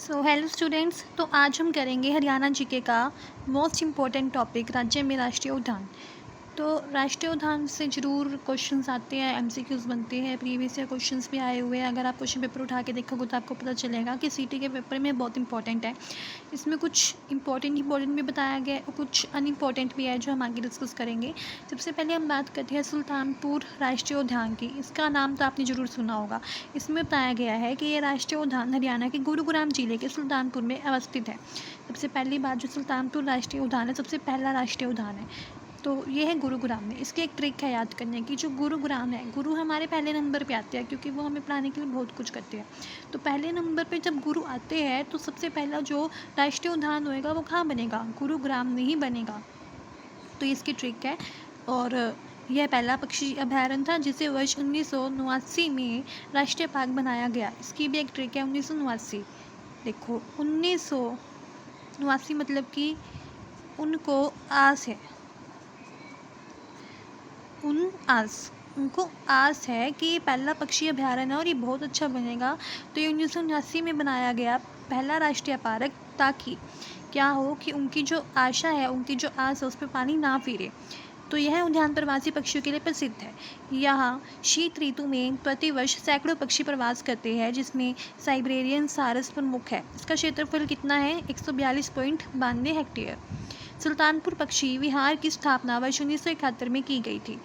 So hello students. तो आज हम करेंगे हरियाणा जीके का मोस्ट इम्पॉर्टेंट टॉपिक राज्य में राष्ट्रीय उद्यान। तो राष्ट्रीय उद्यान से ज़रूर क्वेश्चंस आते हैं, एमसीक्यूज़ बनते हैं, प्रीवियस ईयर क्वेश्चंस भी आए हुए हैं। अगर आप क्वेश्चन पेपर उठा के देखोगे तो आपको पता चलेगा कि सीटी के पेपर में बहुत इंपॉर्टेंट है। इसमें कुछ इंपॉर्टेंट भी बताया गया है और कुछ अनइम्पॉर्टेंट भी है जो हम आगे डिस्कस करेंगे। सबसे पहले हम बात करते हैं सुल्तानपुर राष्ट्रीय उद्यान की। इसका नाम तो आपने ज़रूर सुना होगा। इसमें बताया गया है कि ये राष्ट्रीय उद्यान हरियाणा के गुरुग्राम जिले के सुल्तानपुर में अवस्थित है। सबसे पहली बात, जो सुल्तानपुर राष्ट्रीय उद्यान है सबसे पहला राष्ट्रीय उद्यान है, तो ये है गुरुग्राम में। इसकी एक ट्रिक है याद करने की। जो गुरुग्राम है, गुरु हमारे पहले नंबर पे आते हैं क्योंकि वो हमें पढ़ाने के लिए बहुत कुछ करते हैं। तो पहले नंबर पे जब गुरु आते हैं तो सबसे पहला जो राष्ट्रीय उद्यान होएगा वो कहाँ बनेगा? गुरुग्राम में ही बनेगा। तो इसकी ट्रिक है। और यह पहला पक्षी अभयारण्य था जिसे वर्ष 1989 में राष्ट्रीय पार्क बनाया गया। इसकी भी एक ट्रिक है, 1989। देखो 1989 मतलब कि उनको आस है, उनको आस है कि ये पहला पक्षी अभयारण्य है और ये बहुत अच्छा बनेगा। तो ये 1989 में बनाया गया पहला राष्ट्रीय पार्क, ताकि क्या हो कि उनकी जो आशा है, उनकी जो आस है, उस पर पानी ना फिरे। तो यह उद्यान प्रवासी पक्षियों के लिए प्रसिद्ध है। यहाँ शीत ऋतु में प्रतिवर्ष सैकड़ों पक्षी प्रवास करते हैं, जिसमें साइबेरियन सारस प्रमुख है। इसका क्षेत्रफल कितना है? 142.92 हेक्टेयर। सुल्तानपुर पक्षी विहार की स्थापना वर्ष 1971 में की गई थी।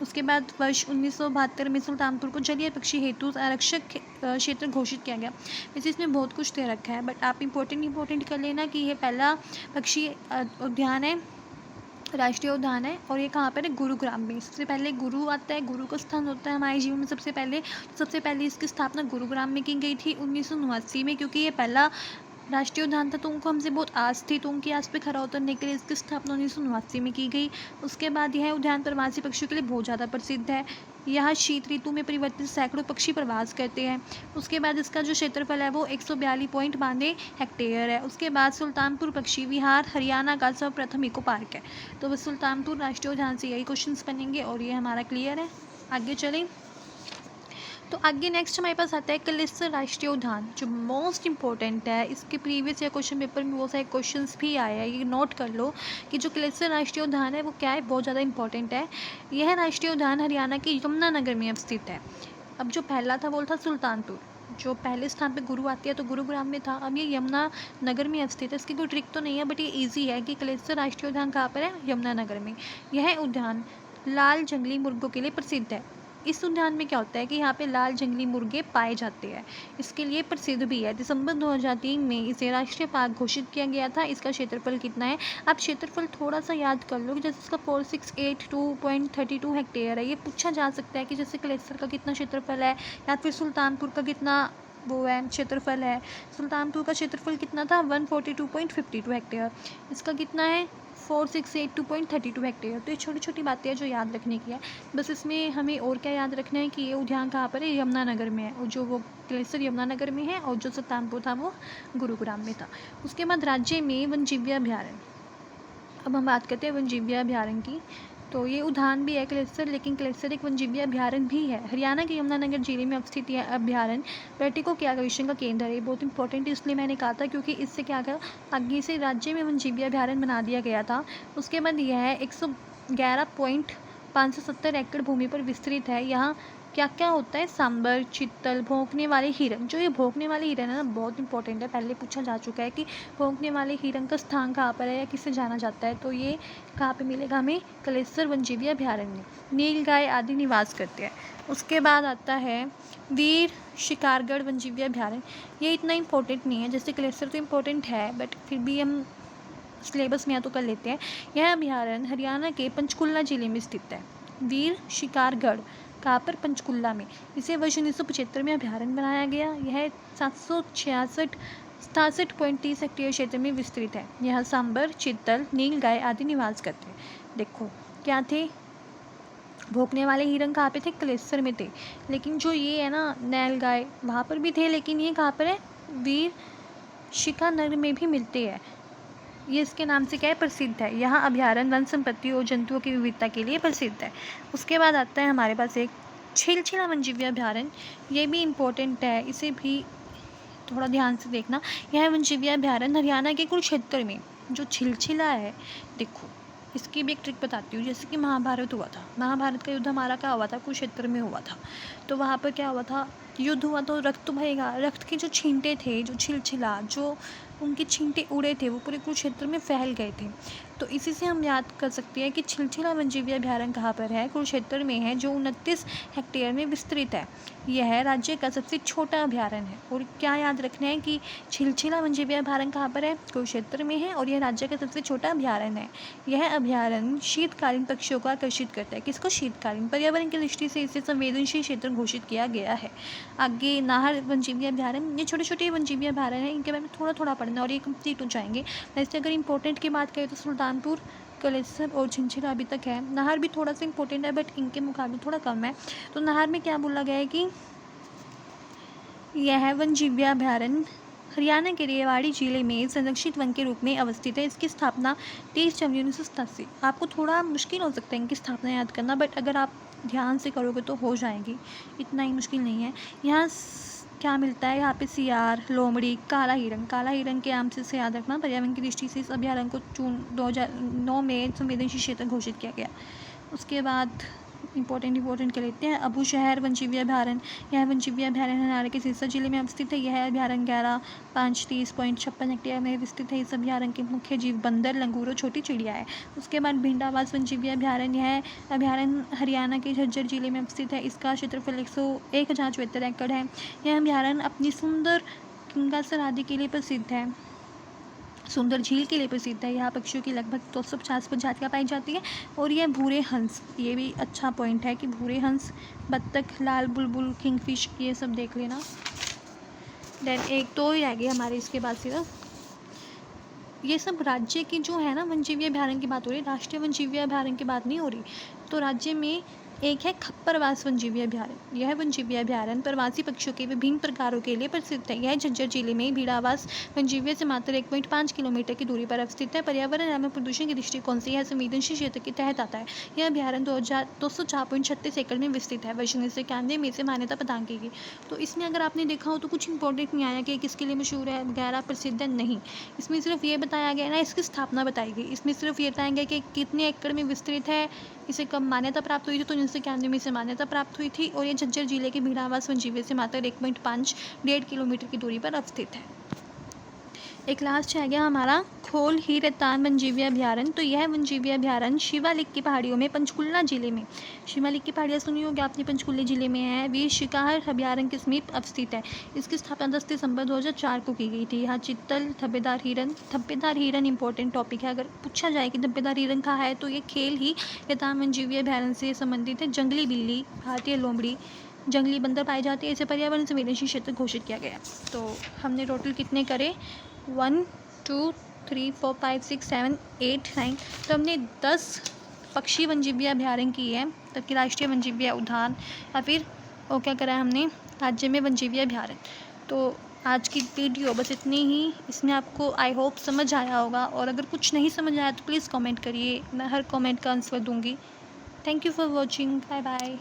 उसके बाद वर्ष 1972 में सुल्तानपुर को जलीय पक्षी हेतु आरक्षक क्षेत्र घोषित किया गया। वैसे इसमें बहुत कुछ दे रखा है, बट आप इम्पोर्टेंट कर लेना कि यह पहला पक्षी उद्यान है, राष्ट्रीय उद्यान है, और ये कहाँ पर है? गुरुग्राम में। सबसे पहले गुरु आता है, गुरु का स्थान होता है हमारे जीवन में सबसे पहले इसकी स्थापना गुरुग्राम में की गई थी 1989 में, क्योंकि ये पहला राष्ट्रीय उद्यान था। तो उनको हमसे बहुत आस थी, तो उनकी आस पे खरा उतरने के लिए इसकी स्थापना 1989 में की गई। उसके बाद यह उद्यान प्रवासी पक्षियों के लिए बहुत ज़्यादा प्रसिद्ध है। यहाँ शीत ऋतु में परिवर्तित सैकड़ों पक्षी प्रवास करते हैं। उसके बाद इसका जो क्षेत्रफल है वो 142.92 हेक्टेयर है। उसके बाद सुल्तानपुर पक्षी विहार हरियाणा का सर्वप्रथम इको पार्क है। तो बस सुल्तानपुर राष्ट्रीय उद्यान से यही क्वेश्चंस बनेंगे और ये हमारा क्लियर है। आगे चलें। तो आगे नेक्स्ट हमारे पास आता है कलेसर राष्ट्रीय उद्यान, जो मोस्ट इंपॉर्टेंट है। इसके प्रीवियस या क्वेश्चन पेपर में बहुत सारे क्वेश्चंस भी आए हैं। ये नोट कर लो कि जो कलेसर राष्ट्रीय उद्यान है वो क्या है, बहुत ज़्यादा इंपॉर्टेंट है। यह राष्ट्रीय उद्यान हरियाणा के यमुनानगर में अवस्थित है। अब जो पहला था वो था सुल्तानपुर, जो पहले स्थान पे गुरु आती है तो गुरुग्राम में था। अब ये यमुनानगर में अवस्थित है। इसकी कोई ट्रिक तो नहीं है, बट ये ईजी है कि कलेसर राष्ट्रीय उद्यान कहाँ पर है? यमुनानगर में। यह उद्यान लाल जंगली मुर्गों के लिए प्रसिद्ध है। इस उद्यान में क्या होता है कि यहाँ पे लाल जंगली मुर्गे पाए जाते हैं, इसके लिए प्रसिद्ध भी है। दिसंबर 2003 में इसे राष्ट्रीय पार्क घोषित किया गया था। इसका क्षेत्रफल कितना है? आप क्षेत्रफल थोड़ा सा याद कर लो कि जैसे इसका 4682.32 हेक्टेयर है। ये पूछा जा सकता है कि जैसे कलेसर का कितना क्षेत्रफल है, या फिर सुल्तानपुर का कितना वो है क्षेत्रफल है। सुल्तानपुर का क्षेत्रफल कितना था? 142.52 हेक्टेयर। इसका कितना है? 4682.32 हेक्टेयर। तो ये छोटी छोटी बातें हैं जो याद रखने की है। बस इसमें हमें और क्या याद रखना है कि ये उद्यान कहाँ पर है? यमुनानगर में है, और जो वो कलेसर यमुनानगर में है, और जो सुल्तानपुर था वो गुरुग्राम में था। उसके बाद राज्य में वन्यजीव अभयारण्य। अब हम बात करते हैं वन्यजीव अभयारण्य की। तो ये उद्यान भी है कलेसर, लेकिन कलेसर एक वन्यजीव अभयारण्य भी है। हरियाणा के यमुनानगर जिले में अवस्थित यह अभयारण्य पर्यटकों के आकर्षण का केंद्र है। ये बहुत इंपॉर्टेंट इसलिए मैंने कहा था क्योंकि इससे क्या था, आगे से राज्य में वन्यजीव अभयारण्य बना दिया गया था। उसके बाद यह 111.570 एकड़ भूमि पर विस्तृत है। यहाँ क्या क्या होता है? सांबर, चीतल, भौंकने वाले हिरन। जो ये भौंकने वाले हिरन है ना, बहुत इंपॉर्टेंट है। पहले पूछा जा चुका है कि भौंकने वाले हिरन का स्थान कहाँ पर है या किससे जाना जाता है। तो ये कहाँ पे मिलेगा हमें? कलेसर वन्यजीव अभयारण्य। नीलगाय आदि निवास करते हैं। उसके बाद आता है वीर शिकारगढ़ वन्यजीव अभयारण्य। ये इतना इंपॉर्टेंट नहीं है, जैसे कलेसर तो इंपॉर्टेंट है, बट फिर भी हम सिलेबस में या तो कर लेते हैं। यह अभयारण्य हरियाणा के पंचकुला जिले में स्थित है। वीर शिकारगढ़ कहाँ पर? पंचकुला में। इसे वर्ष 1975 में अभयारण्य बनाया गया। यह 766.30 हेक्टेयर क्षेत्र में विस्तृत है। यहाँ सांबर, चीतल, नीलगाय आदि निवास करते हैं। देखो क्या थे? भौंकने वाले हिरन कहाँ पे थे? कलेसर में थे। लेकिन जो ये है ना नीलगाय, वहाँ पर भी थे, लेकिन ये कहाँ पर है? वीर शिकारगढ़ में भी मिलते हैं। ये इसके नाम से क्या है? प्रसिद्ध है। यहाँ अभयारण्य वन संपत्ति और जंतुओं की विविधता के लिए प्रसिद्ध है। उसके बाद आता है हमारे पास एक छिलछिला वन्यजीव अभयारण्य। ये भी इम्पोर्टेंट है, इसे भी थोड़ा ध्यान से देखना। यह वन्यजीव अभयारण्य हरियाणा के कुरुक्षेत्र में जो छिलछिला है, देखो इसकी भी एक ट्रिक बताती हूँ। जैसे कि महाभारत हुआ था, महाभारत का युद्ध हमारा क्या हुआ था, कुरुक्षेत्र में हुआ था। तो वहाँ पर क्या हुआ था, युद्ध हुआ तो रक्त तो बहेगा, रक्त के जो छींटे थे, जो छिलछिला, जो उनके छींटे उड़े थे, वो पूरे कुरुक्षेत्र में फैल गए थे। तो इसी से हम याद कर सकते हैं कि छिलछिला वन्यजीव अभयारण्य कहाँ पर है, कुरुक्षेत्र में है, जो 29 हेक्टेयर में विस्तृत है। यह राज्य का सबसे छोटा अभयारण्य है। और क्या याद रखना है कि छिलछिला वन्यजीव अभयारण्य कहाँ पर है, कुरुक्षेत्र में है, और यह राज्य का सबसे छोटा अभयारण्य है। यह अभयारण्य शीतकालीन पक्षियों को आकर्षित करता है। किसको? शीतकालीन। पर्यावरण की दृष्टि से इसे संवेदनशील क्षेत्र घोषित किया गया है। आगे नाहर वन्यजीव अभयारण्य, ये छोटे छोटे वन्यजीव अभयारण्य हैं, इनके बारे में थोड़ा थोड़ा पढ़ना और ये कंप्लीट हो जाएंगे। वैसे अगर इंपॉर्टेंट की बात करें तो सुल्तानपुर, कलेसर और छिंछिला अभी तक है। नाहर भी थोड़ा सा इंपॉर्टेंट है, बट इनके मुकाबले थोड़ा कम है। तो नाहर में क्या बोला गया है कि यह वन्यजीव अभयारण्य हरियाणा के रेवाड़ी जिले में संरक्षित वन के रूप में अवस्थित है। इसकी स्थापना 23 जनवरी 1987। आपको थोड़ा मुश्किल हो सकता है इनकी स्थापना याद करना, बट अगर आप ध्यान से करोगे तो हो जाएगी, इतना ही मुश्किल नहीं है। यहाँ क्या मिलता है, यहाँ पे सियार, लोमड़ी, काला हिरन के नाम से इसे याद रखना। पर्यावरण की दृष्टि से इस अभयारण्य को जून 2009 में संवेदनशील क्षेत्र घोषित किया गया। उसके बाद इंपॉर्टेंट के लेते हैं। अबूशहर वन्यजीव अभयारण्य, यह वन्यजीव अभयारण्य हरियाणा के सिरसा जिले में अवस्थित है। यह अभयारण्य 11,530.56 हेक्टेयर में स्थित है। इस अभयारण्य के मुख्य जीव बंदर, लंगूर और छोटी चिड़िया है। उसके बाद भिंडावास वन्यजीव अभयारण्य, यह अभयारण्य हरियाणा के झज्जर जिले में अवस्थित है। इसका क्षेत्रफल 1,074 एकड़ है। यह अभयारण्य अपनी सुंदर किंगासर आदि के लिए प्रसिद्ध है, सुंदर झील के लिए प्रसिद्ध है। यहाँ पक्षियों की लगभग 250 प्रजातियाँ पाई जाती हैं। और यह भूरे हंस, ये भी अच्छा पॉइंट है कि भूरे हंस, बत्तख, लाल बुलबुल, किंगफिश, ये सब देख लेना। देन एक तो ही रह गई हमारे इसके बाद सिर्फ, ये सब राज्य की जो है ना वन्यजीव अभयारण्य की बात हो रही है, राष्ट्रीय वन्यजीव अभयारण्य की बात नहीं हो रही। तो राज्य में एक है खप्परवास वन्यजीव अभयारण्य। यह वन्यजीव अभयारण्य प्रवासी पक्षियों के विभिन्न प्रकारों के लिए प्रसिद्ध है। यह झज्जर जिले में भीड़ावास वन्यजीव से मात्र 1.5 किलोमीटर की दूरी पर अवस्थित है। पर्यावरण एवं प्रदूषण के दृष्टिकोण से यह संवेदनशील क्षेत्र के तहत आता है। यह अभयारण्य 204.36 एकड़ में विस्तृत है। वर्ष 1991 में इसे मान्यता प्रदान की गई। तो इसमें अगर आपने देखा हो तो कुछ इंपॉर्टेंट नहीं आया कि किसके लिए मशहूर है वगैरह, प्रसिद्ध है, नहीं। इसमें सिर्फ ये बताया गया ना, इसकी स्थापना बताई गई। इसमें सिर्फ ये बताया गया कि कितने एकड़ में विस्तृत है, इसे कब मान्यता प्राप्त हुई थी, तो 1991 में इसे मान्यता प्राप्त हुई थी। और ये झज्जर जिले के भीड़ावास वन्यजीव से मात्र 1.5 किलोमीटर की दूरी पर अवस्थित है। एक लास्ट है गया हमारा खोल ही रतान वन्यजीव अभयारण्य। तो यह वन्यजीव अभयारण्य शिवालिक की पहाड़ियों में पंचकुला जिले में, शिवालिक की पहाड़ियाँ सुनी होगी आपने, पंचकुला जिले में है। वीर शिकार अभयारण्य के समीप अवस्थित है। इसकी स्थापना 10 दिसंबर 2004 को की गई थी। यहाँ चित्तल, धब्बेदार हिरन इंपॉर्टेंट टॉपिक है। अगर पूछा जाए कि धब्बेदार हिरन कहाँ है, तो ये खेल ही रतान वन्यजीव अभयारण्य से संबंधित है। जंगली बिल्ली, भारतीय लोमड़ी, जंगली बंदर पाए जाते हैं। इसे पर्यावरण संवेदनशील क्षेत्र घोषित किया गया। तो हमने टोटल कितने करे, 1 2 3 4 5 6 7 8 9, तो हमने 10 पक्षी वन्यजीव अभयारण्य की है, तब राष्ट्रीय वन्यजीव उद्यान, या फिर वो क्या करा है हमने, राज्य में वन्यजीव अभयारण्य। तो आज की वीडियो बस इतनी ही। इसमें आपको आई होप समझ आया होगा, और अगर कुछ नहीं समझ आया तो प्लीज़ कमेंट करिए, मैं हर कमेंट का आंसर दूंगी। Thank you for watching, bye bye.